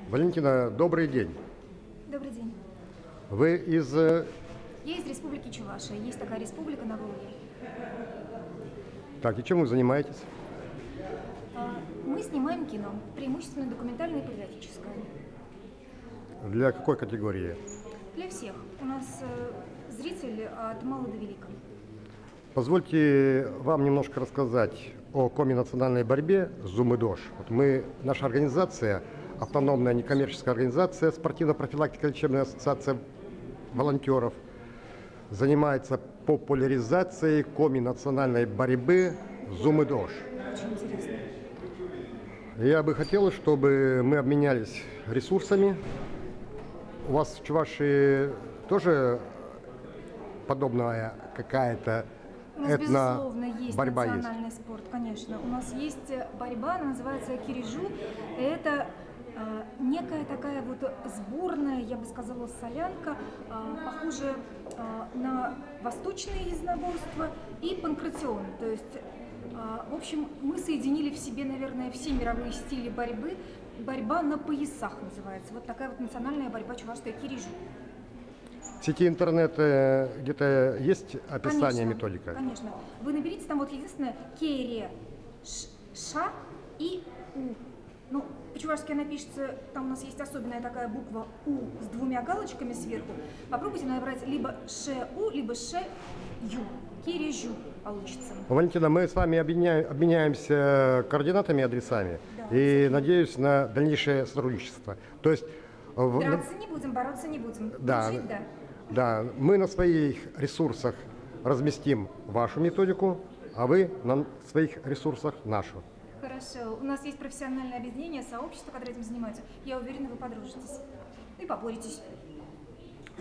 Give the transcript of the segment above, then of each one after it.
Валентина, добрый день. Добрый день. Вы из... Я из Республики Чувашия. Есть такая республика на Волге. Так, и чем вы занимаетесь? Мы снимаем кино, преимущественно документальное и патриотическое. Для какой категории? Для всех. У нас зрители от мала до велика. Позвольте вам немножко рассказать о коми-национальной борьбе «Зум и ДОЖ». Наша организация, автономная некоммерческая организация, спортивно-профилактика лечебная ассоциация волонтеров, занимается популяризацией коми-национальной борьбы «Зум и ДОЖ». Очень интересно. Я бы хотел, чтобы мы обменялись ресурсами. У вас в Чувашии тоже подобная какая-то У нас, безусловно, есть борьба национальный спорт, конечно. У нас есть борьба, она называется кирижу. Это некая такая вот сборная, я бы сказала, солянка, похожая на восточное единоборство и панкратион. То есть, в общем, мы соединили в себе, наверное, все мировые стили борьбы. Борьба на поясах называется. Вот такая вот национальная борьба чувашская кирижу. В сети интернет где-то есть описание, Конечно, методика? Конечно. Вы наберите там вот единственное кере, ша и у. Ну, по-чувашски она пишется, там у нас есть особенная такая буква У с двумя галочками сверху. Попробуйте набрать либо ше-у, либо ше-ю. Кирижу получится. Валентина, мы с вами обменяемся координатами и адресами. Да, И надеюсь на дальнейшее сотрудничество. То есть, Драться не будем, бороться не будем. да, Жить, да. да, мы на своих ресурсах разместим вашу методику, а вы на своих ресурсах нашу. Хорошо. У нас есть профессиональное объединение, сообщество, которое этим занимается. Я уверена, вы подружитесь. И поборетесь.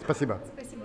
Спасибо. Спасибо.